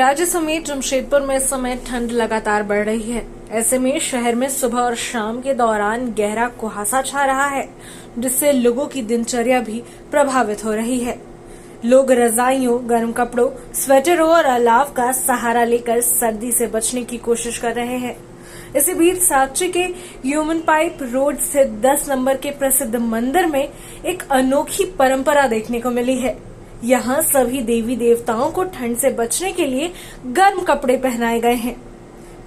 राज्य समेत जमशेदपुर में इस समय ठंड लगातार बढ़ रही है। ऐसे में शहर में सुबह और शाम के दौरान गहरा कुहासा छा रहा है, जिससे लोगों की दिनचर्या भी प्रभावित हो रही है। लोग रजाइयों, गर्म कपड़ों, स्वेटरों और अलाव का सहारा लेकर सर्दी से बचने की कोशिश कर रहे हैं। इसी बीच साकची के ह्यूमन पाइप रोड स्थित 10 नंबर के प्रसिद्ध मंदिर में एक अनोखी परंपरा देखने को मिली है। यहाँ सभी देवी देवताओं को ठंड से बचने के लिए गर्म कपड़े पहनाए गए हैं।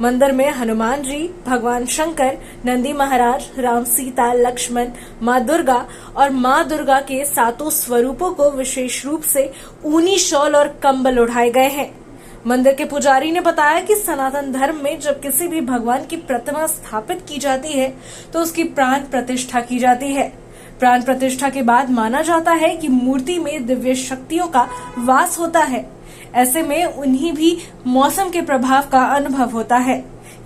मंदिर में हनुमान जी, भगवान शंकर, नंदी महाराज, राम, सीता, लक्ष्मण, माँ दुर्गा और माँ दुर्गा के 7 स्वरूपों को विशेष रूप से ऊनी शॉल और कंबल ओढ़ाए गए हैं। मंदिर के पुजारी ने बताया कि सनातन धर्म में जब किसी भी भगवान की प्रतिमा स्थापित की जाती है तो उसकी प्राण प्रतिष्ठा की जाती है। प्राण प्रतिष्ठा के बाद माना जाता है कि मूर्ति में दिव्य शक्तियों का वास होता है। ऐसे में उन्हें भी मौसम के प्रभाव का अनुभव होता है।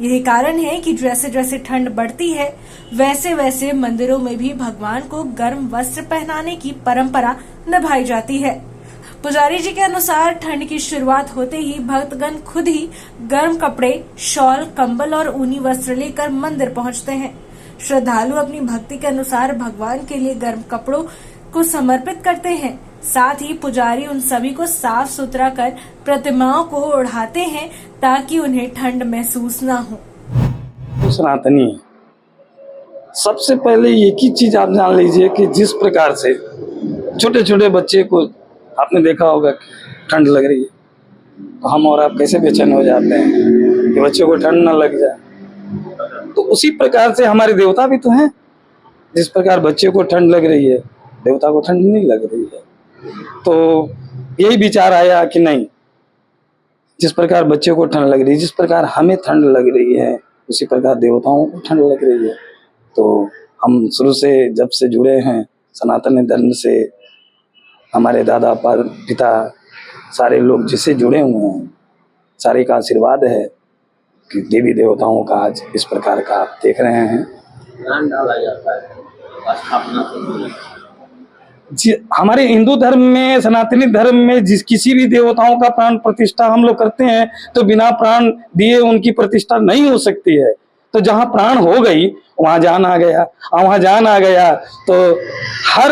यही कारण है कि जैसे जैसे ठंड बढ़ती है वैसे वैसे मंदिरों में भी भगवान को गर्म वस्त्र पहनाने की परंपरा निभाई जाती है। पुजारी जी के अनुसार ठंड की शुरुआत होते ही भक्तगण खुद ही गर्म कपड़े, शॉल, कंबल और ऊनी वस्त्र लेकर मंदिर पहुंचते हैं। श्रद्धालु अपनी भक्ति के अनुसार भगवान के लिए गर्म कपड़ों को समर्पित करते हैं। साथ ही पुजारी उन सभी को साफ सुथरा कर प्रतिमाओं को ओढ़ाते हैं ताकि उन्हें ठंड महसूस न हो। तो सनातनी है। सबसे पहले एक ही चीज आप जान लीजिए कि जिस प्रकार से छोटे छोटे बच्चे को आपने देखा होगा ठंड लग रही है तो हम और आप कैसे बेचैन हो जाते हैं कि बच्चों को ठंड न लग जाए। तो उसी प्रकार से हमारे देवता भी तो हैं। जिस प्रकार बच्चे को ठंड लग रही है, देवता को ठंड नहीं लग रही है। तो यही विचार आया कि नहीं, जिस प्रकार बच्चे को ठंड लग रही है, जिस प्रकार हमें ठंड लग रही है, उसी प्रकार देवताओं को ठंड लग रही है। तो हम शुरू से जब से जुड़े हैं सनातन धर्म से, हमारे दादा पिता सारे लोग जिससे जुड़े हुए हैं, सारे का आशीर्वाद है कि देवी देवताओं का आज इस प्रकार का आप देख रहे हैं। डाला जाता है स्थापना जी, हमारे हिंदू धर्म में, सनातनी धर्म में किसी भी देवताओं का प्राण प्रतिष्ठा हम लोग करते हैं तो बिना प्राण दिए उनकी प्रतिष्ठा नहीं हो सकती है। तो जहाँ प्राण हो गई वहाँ जान आ गया, और वहाँ जान आ गया तो हर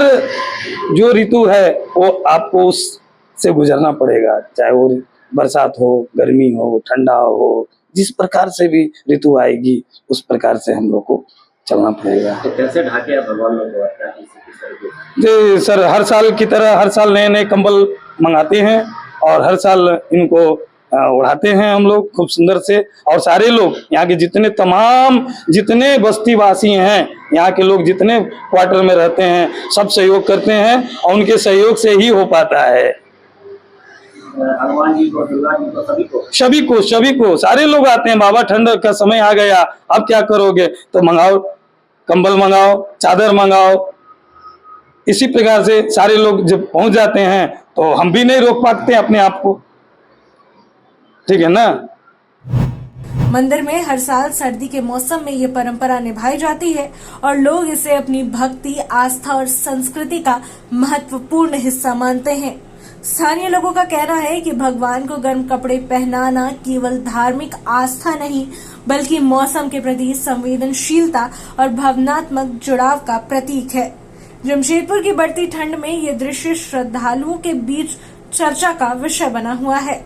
जो ऋतु है वो आपको उससे गुजरना पड़ेगा, चाहे वो बरसात हो, गर्मी हो, ठंडा हो, जिस प्रकार से भी ऋतु आएगी उस प्रकार से हम लोग को चलना पड़ेगा। तो कैसे ढाके भगवान लोग जी सर, हर साल की तरह हर साल नए नए कंबल मंगाते हैं और हर साल इनको उड़ाते हैं हम लोग खूब सुंदर से। और सारे लोग यहाँ के जितने बस्तीवासी हैं, यहाँ के लोग जितने क्वार्टर में रहते हैं, सब सहयोग करते हैं और उनके सहयोग से ही हो पाता है। हनुमान जी को, दुर्गा जी को, सभी को सारे लोग आते हैं। बाबा ठंड का समय आ गया, अब क्या करोगे? तो मंगाओ, कंबल मंगाओ, चादर मंगाओ। इसी प्रकार से सारे लोग जब पहुंच जाते हैं तो हम भी नहीं रोक पाते अपने आप को, ठीक है ना। मंदिर में हर साल सर्दी के मौसम में ये परंपरा निभाई जाती है और लोग इसे अपनी भक्ति, आस्था और संस्कृति का महत्वपूर्ण हिस्सा मानते हैं। स्थानीय लोगों का कहना है कि भगवान को गर्म कपड़े पहनाना केवल धार्मिक आस्था नहीं बल्कि मौसम के प्रति संवेदनशीलता और भावनात्मक जुड़ाव का प्रतीक है। जमशेदपुर की बढ़ती ठंड में ये दृश्य श्रद्धालुओं के बीच चर्चा का विषय बना हुआ है।